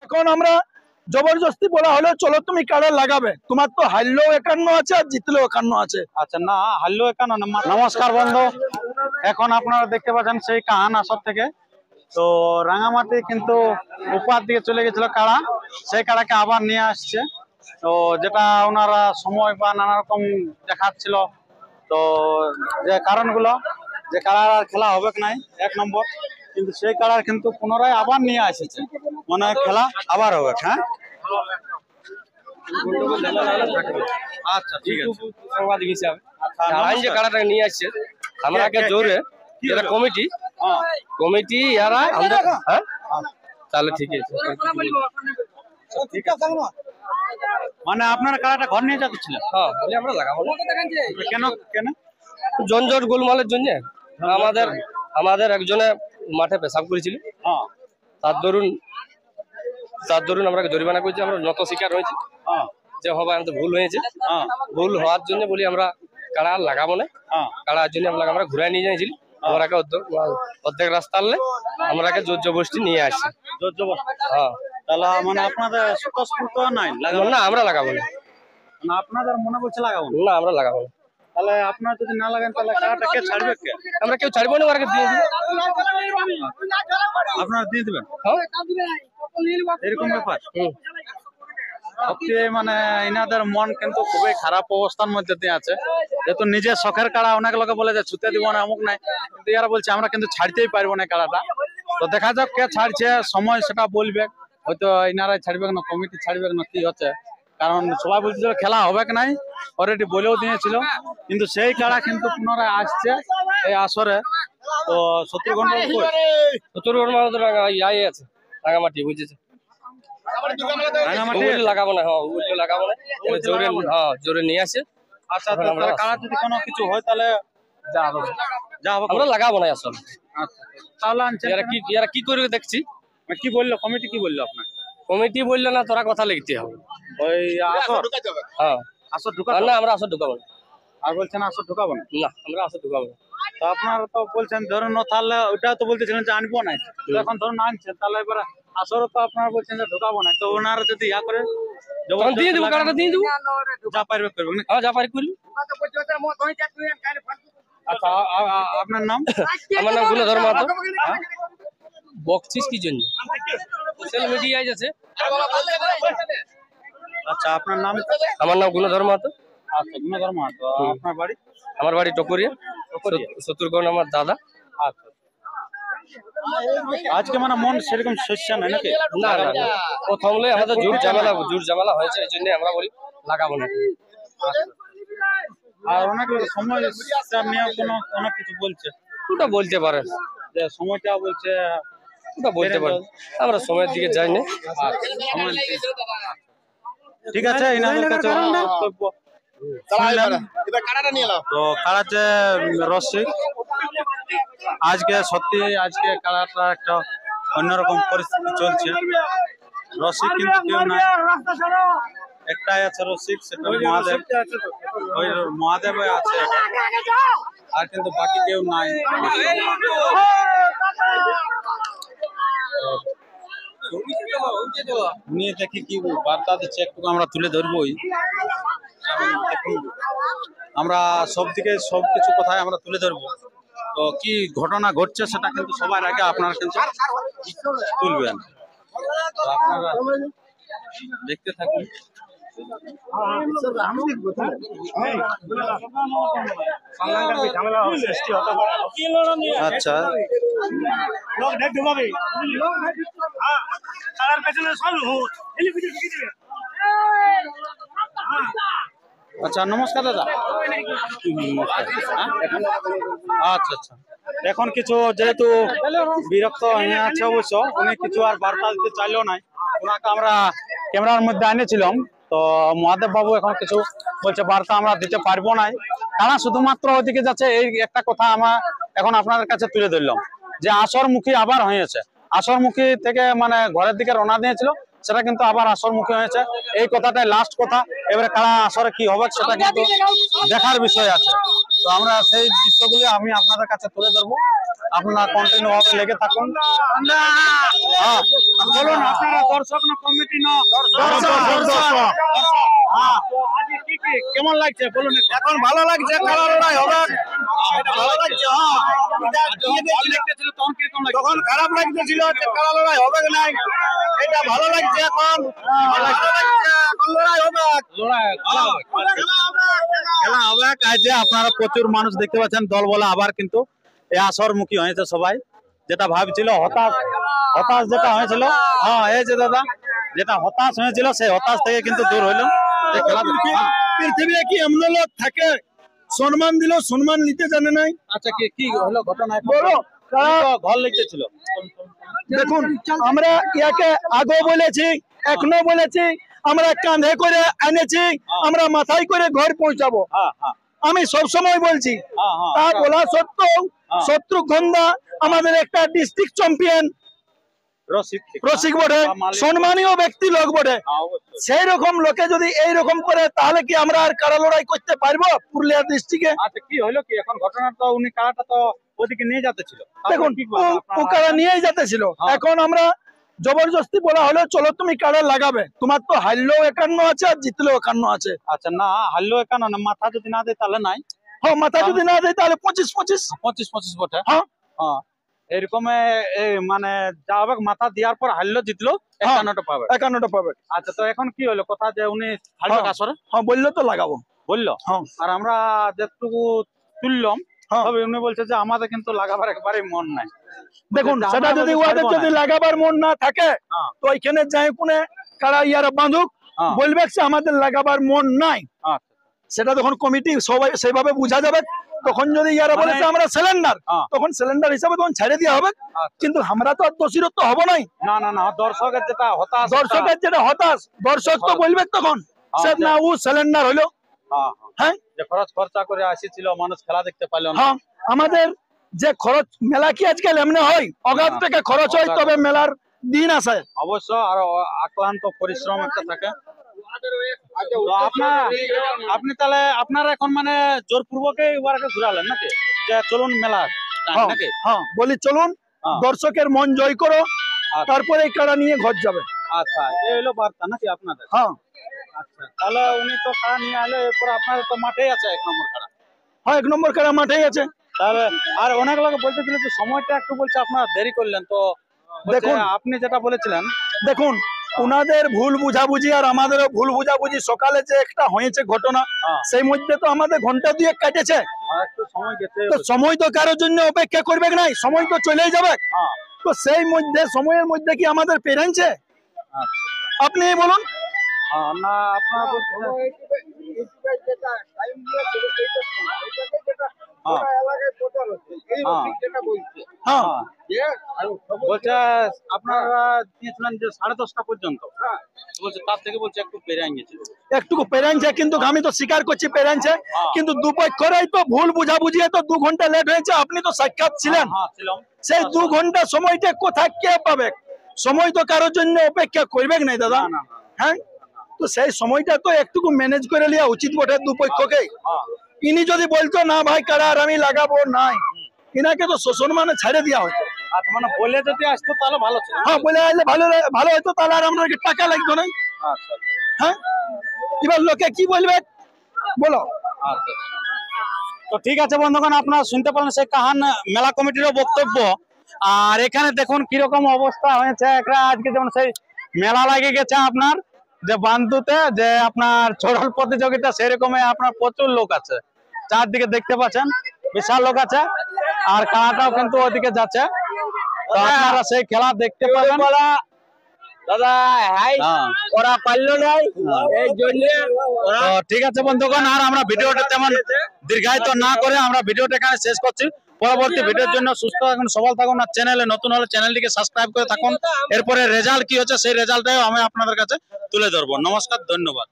এখন আমরা জবরদস্তি বলা হলো চলো তুমি কাড়া লাগাবে, তোমার তো হারলেও 51 আছে আর জিতলেও 51 আছে। আচ্ছা, না হারলেও 51। নমস্কার বন্ধু, এখন আপনারা দেখতে পাচ্ছেন সেই কাহান আসর থেকে তো রাঙামাটি কিন্তু উপর দিকে চলে গেছিল কাড়া, সেই কাড়াকে আবার নিয়ে আসছে। তো যেটা ওনারা সময় বা নানা রকম দেখাচ্ছিল, তো যে কারণগুলো যে কাড়ার আর খেলা হবে কি নাই 1 নম্বর, কিন্তু সেই কাড়ার কিন্তু পুনরায় আবার নিয়ে আসছে, মানে খেলা আবার হবে। হ্যাঁ, আচ্ছা ঠিক আছে। সাংবাদিক হিসাবে আইন যে কাড়াটাকে নিয়ে আসছে আমরাকে জোরে যেটা কমিটি এরা আমাদের হ্যাঁ তাহলে ঠিক আছে। মানে আপনার কাড়াটা ঘর নিয়ে যাচ্ছিলেন? হ্যাঁ, বলে আমরা লাগাবো না। কেন কেন? জঞ্জট গোলমালের জন্য আমাদের একজনে মাঠে পেশাব করেছিল, হ্যাঁ তার দরুন আমরা জরিমানা করেছি, আমরা নত শিকার হয়েছি হ্যাঁ যে হবে আমাদের ভুল হয়েছে। হ্যাঁ ভুল হওয়ার জন্য বলি আমরা কাড়া লাগাবো না। হ্যাঁ কাড়ার জন্য আমরা ঘুরাই নিয়ে যাইছিলি, আমরাকে অর্ধেক রাস্তা আনলে আমরাকে জোর জবরদস্তি নিয়ে আসছি। জোর জবরদস্তি? হ্যাঁ, তাহলে মানে আপনাদের স্বতঃস্ফূর্ত নাই লাগাবো না আমরা লাগাবো না। না, আপনাদের মনে করছে লাগাবো না? না আমরা লাগাবো না। তাহলে আপনারা যদি না লাগান তাহলে কাড়াটা কে ছাড়বে? কে? আমরা কেউ ছাড়বো না, ওরাকে দিয়ে দিব। আপনারা দিয়ে দিবেন? হ্যাঁ, এরকম ব্যাপার? সত্যি মানে ইনাদের মন কিন্তু খুবই খারাপ অবস্থার মধ্যে দিয়ে আছে, যেহেতু নিজের শখের কাড়া অনেক লোকে বলে যে ছুতে দিব না অমুক নাই, কিন্তু এরা বলছে আমরা কিন্তু ছাড়তেই পারবো না কাড়াটা। তো দেখা যাক কে ছাড়ছে, সময় সেটা বলবে, হয়তো ইনারাই ছাড়বে না, কমিটি ছাড়বে না, কি হচ্ছে। কারণ সবাই বলছিল খেলা হবে কি নাই, অলরেডি বলেও দিয়েছিল, কিন্তু সেই কাড়া কিন্তু পুনরায় আসছে এই আসরে। তো শত্রুঘ্ন ইয়াই আছে রাঙামাটি, বুঝেছে? রাঙামাটি লাগাবো না, হ্যাঁ লাগাবো না, জোরে জোরে নিয়ে আসে। আচ্ছা, তো তাহলে কাড়া যদি কোনো কিছু হয় তাহলে যা হবে আমরা লাগাবো না আসলে। আচ্ছা, তাহলে আনছেন এরা কি করবে দেখছি। কি বললো কমিটি, কি বললো আপনাকে? কমিটি বললো না তোরা কথা লিখতে হবে। ওই আসর? হ্যাঁ, আসর ঢুকাবো না আমরা আসর ঢুকাবো না। আর বলছেন আসর ঢুকাবো না? না, আমরা আসর ঢুকাবো না। তো আপনারা তো বলছেন ধরুন, তাহলে ওইটাও তো বলতেছিলেন যে আনবো না, তো এখন ধরুন আনছেন, তাহলে এবার আসরও তো আপনারা বলছেন যে ঢুকাবো না, তো ওনারা যদি ইয়া করে দিয়ে দেবো, কাটাটা দিয়ে দেবো, যা পারবে করবেন না? হ্যাঁ যা পারি করবি। আচ্ছা, আপনার নাম? আমার নাম গুণধর মাহাতো। বকছিস কি জন্য? সোশ্যাল মিডিয়ায় আছে। আচ্ছা, আপনার নাম? আমার নাম গুণধর মাহাতো। আচ্ছা, গুণধর মাহাতো। আপনার বাড়ি? আমার বাড়ি টকরিয়া, শত্রুঘ্ন আমার দাদা। আচ্ছা, আজকে মানে মন সেরকম শস্য নাই নাকি? না না, প্রথম আমাদের জোর ঝামেলা হয়েছে, এই জন্য আমরা বলি লাগাবো না। আর অনেক সময় নিয়ে কোনো কিছু বলছে, ওটা বলতে পারে যে সময়টা বলছে, ওটা বলতে পারে, আমরা সময়ের দিকে যাই না। ঠিক আছে, এনাদের কাছে বক্তব্য শুনলেন। তো কাড়া যে রসিক, আজকে সত্যি আজকে কাড়াটা একটা অন্যরকম পরিস্থিতি চলছে। রসিক কিন্তু কেউ নাই, একটাই আছে রসিক, সেটা মহাদেব। ওই মহাদেব আছে, আর কিন্তু বাকি কেউ নাই। নিয়ে দেখি কি বার্তা দিচ্ছে, একটু আমরা তুলে ধরবই। আমরা সব দিকে সবকিছু কথায় আমরা তুলে ধরবো, তো কি ঘটনা ঘটছে সেটা কিন্তু সবার আগে আপনারা কিন্তু তুলবেন। আপনারা দেখতে থাকুন। আচ্ছা, আচ্ছা, নমস্কার দাদা। আচ্ছা আচ্ছা, এখন কিছু যেহেতু বিরক্ত হয়ে আছে অবশ্য, উনি কিছু আর বার্তা দিতে চাইলেও নাই, ওনাকে আমরা ক্যামেরার মধ্যে আনেছিলাম। তো মহাদেব বাবু এখন কিছু বলছে বার্তা আমরা দিতে পারবো না, কারণ শুধুমাত্র ওইদিকে যাচ্ছে, এই একটা কথা আমরা এখন আপনাদের কাছে তুলে ধরলাম যে আসরমুখী আবার হয়েছে। আসরমুখী থেকে মানে ঘরের দিকে রওনা দিয়েছিল, সেটা কিন্তু আবার আসরমুখী হয়েছে। এই কথাটাই লাস্ট কথা, এবারে কারা আসরে কি হবে সেটা কিন্তু দেখার বিষয় আছে। তো আমরা সেই দৃশ্যগুলি আমি আপনাদের কাছে তুলে ধরবো, আপনারা কন্টিনিউ ভাবে লেগে থাকুন। বলুন আপনারা দর্শক না কমিটি না দর্শক। হ্যাঁ, তো আজকে কি কেমন লাগছে বলুন একটু। এখন ভালো লাগছে, খেলা লড়াই হবে। এটা ভালো লাগছে, হ্যাঁ। ভালো লাগতেছিল, তখন কিরকম লাগছে? তখন খারাপ লাগতেছিল যে খেলা লড়াই হবে কি নাই। এটা ভালো লাগছে এখন। ভালো লাগছে, এখন লড়াই হবে। খেলা হবে কাজে আপনারা প্রচুর মানুষ দেখতে পাচ্ছেন দল বলে আবার কিন্তু এই আসরমুখী হয়েছে সবাই। যেটা ভাবছিল হতাশ হতাশ যেটা হয়েছিল, হ্যাঁ এই যে দাদা যেটা হতাশ হয়েছিল সেই হতাশ থেকে কিন্তু দূর হইলো। যে খেলা পৃথিবীতে কি এমন লোক থাকে সম্মান দিল সম্মান নিতে জানে নাই। আচ্ছা কি কি হলো ঘটনা এখন? বলো, কি তো ঘর লিখতেছিল দেখুন আমরা ইয়াকে আগেও বলেছি, এখনো বলেছি, আমরা কাঁধে করে এনেছি, আমরা মাথায় করে ঘর পৌঁছাবো। হ্যাঁ হ্যাঁ আমি সবসময় বলছি, হ্যাঁ তা হ্যাঁ বলা সত্ত্বেও শত্রুঘ্নদা আমাদের একটা ডিস্ট্রিক্ট চ্যাম্পিয়ন রসিক বটে, সম্মানীয় ব্যক্তি লোক বটে। সেই রকম লোকে যদি এই রকম করে তাহলে কি আমরা আর কারা লড়াই করতে পারবো পুরুলিয়া ডিস্ট্রিক্টে? আচ্ছা কি হলো কি এখন ঘটনা? তো উনি কারাটা তো ওদিকে নিয়ে যেতে ছিল। দেখুন ও কারা নিয়েই যেতেছিল। হ্যাঁ। এখন আমরা জবরদস্তি বলা হলো চলো তুমি কারা লাগাবে, তোমার তো হারলেও 51 আছে আর জিতলেও 51 আছে। আচ্ছা না হারলো একান্ন না, মাথা যদি না দেয় তাহলে নাই। হ্যাঁ, মাথা যদি না দেয় তাহলে 25-25। 25-25 বটে। হ্যাঁ হ্যাঁ এরকম মানে যা হবে মাথা দেওয়ার পর হারলো জিতলো 51টা পাবে। 51টা পাবে। আচ্ছা তো এখন কি হলো কথা যে উনি হারলো হ্যাঁ। আসরে হ্যাঁ বললো তো লাগাবো। বললো, হ্যাঁ আর আমরা যেটুকু তুললাম হ্যাঁ। তবে উনি বলছে যে আমাদের কিন্তু লাগাবার একবারে মন নাই। দেখুন বলছে যে সেটা আমরা যদি বলছি ওদের ছাড়বো যদি না। লাগাবার মন না থাকে হ্যাঁ। তো ওইখানে যাই কোনে কারা ইয়ারা বাঁধুক, হ্যাঁ। বলবে যে আমাদের লাগাবার মন নাই। আচ্ছা সেটা তখন কমিটি সবাই সেভাবে বোঝা যাবে। তখন যদি ইয়ারা মানে- বলেছে আমরা সিলিন্ডার, হ্যাঁ। তখন সিলিন্ডার হিসাবে তখন ছেড়ে দেওয়া হবে। আচ্ছা। কিন্তু আমরা তো আর দোষীরত তো হবো নাই। না না না দর্শকের যেটা হতাশ দর্শকের যেটা হতাশ, দর্শক তো বলবে তখন সে না ও সিলিন্ডার হলো। হ্যাঁ হ্যাঁ যে খরচ খরচা করে আসছিল মানুষ খেলা দেখতে পারলো না। হ্যাঁ, আমাদের যে খরচ মেলা কি আজকাল এমনি হয়, অগাধ হ্যাঁ। টাকা খরচ হয় তবে মেলার দিন আসে। অবশ্য আর আক্লান্ত পরিশ্রম একটা থাকে। তো আপনি তাহলে আপনারা এখন মানে জোরপূর্বকে ওয়ারকে ঘুরালেন নাকি যে চলুন মেলা হ্যাঁ, নাকি? হ্যাঁ, বলি চলুন হ্যাঁ। দর্শকের মন জয় করো, আচ্ছা। তারপরে এই কারা নিয়ে ঘর যাবে। আচ্ছা এই হলো বার্তা নাকি আপনাদের? হ্যাঁ আচ্ছা তাহলে উনি তো কারা নিয়ে আলো, এরপর আপনাদের তো মাঠেই আছে 1 নম্বর কারা। হ্যাঁ, 1 নম্বর কারা মাঠেই আছে। তাহলে আর অনেক লোক বলতেছিল যে সময়টা একটু বলছে আপনারা দেরি করলেন, তো বলছে দেখুন। আপনি যেটা বলেছিলেন দেখুন ওনাদের ভুল বুঝাবুঝি আর আমাদেরও ভুল বুঝাবুঝি, সকালে যে একটা হয়েছে ঘটনা হ্যাঁ। সেই মধ্যে তো আমাদের ঘন্টা 2 কেটেছে। আর একটু সময় গেছে। তো সময় তো কারোর জন্য অপেক্ষা করবে নাই, সময় তো চলেই যাবে। হ্যাঁ তো সেই মধ্যে সময়ের মধ্যে কি আমাদের পেরেছে? আচ্ছা আপনি বলুন। হ্যাঁ না আপনারা বলছেন হ্যাঁ বলছে আপনারা দিয়েছিলেন যে 10:30 পর্যন্ত, বলছে তার থেকে বলছে একটু পেরিয়ে গেছে। একটু পেরেছে, কিন্তু আমি তো স্বীকার করছি পেরেছে, হ্যাঁ। কিন্তু দুপক্ষরাই তো ভুল বুঝাবুঝি, তো 2 ঘন্টা লেট হয়েছে। আপনি তো সাক্ষাৎ ছিলেন। হ্যাঁ ছিলাম। সেই 2 ঘন্টা সময়টা কোথায় কে পাবে? সময় তো কারোর জন্য অপেক্ষা করবে নাই দাদা। না, না, না। হ্যাঁ, তো সেই সময়টা তো একটুকু ম্যানেজ করে নেওয়া উচিত বটে দুপক্ষকে। হ্যাঁ ইনি যদি বলতো না ভাই কারা আর আমি লাগাবো নাই, ইনাকে তো শোষণ মানে ছেড়ে দেওয়া হতো। আচ্ছা মানে বলে যদি আসতো তাহলে ভালো ছিল। হ্যাঁ, বলে আসলে ভালো হতো, তাহলে আর আমাদেরকে টাকা লাগতো না। আচ্ছা হ্যাঁ, এবার লোকে কি বলবে বলো। আচ্ছা তো ঠিক আছে বন্ধুগণ, আপনারা শুনতে পারেন সেই কাহান মেলা কমিটিরও বক্তব্য। আর এখানে দেখুন কিরকম অবস্থা হয়েছে। একটা আজকে যেমন সেই মেলা লাগে গেছে আপনার যে বান্ধুতে যে আপনার ছড়াল প্রতিযোগিতা, সেরকমই আপনার প্রচুর লোক আছে। চারদিকে দেখতে পাচ্ছেন বিশাল লোক আছে, আর কানাটাও কিন্তু ওদিকে যাচ্ছে। তো আপনারা সেই খেলা দেখতে পাবেন। দাদা হাই হ্যাঁ। ওরা পারলো নাই এই জন্য ওরা তো ঠিক আছে বন্ধুগণ, আর আমরা ভিডিওটা তেমন দীর্ঘায়িত না করে আমরা ভিডিওটা এখানে শেষ করছি। পরবর্তী ভিডিওর জন্য সুস্থ থাকুন, সবল থাকুন, আর চ্যানেলে নতুন হলে চ্যানেলটিকে সাবস্ক্রাইব করে থাকুন। এরপরে রেজাল্ট কি হচ্ছে সেই রেজাল্টটাও আমি আপনাদের কাছে তুলে ধরবো। নমস্কার, ধন্যবাদ।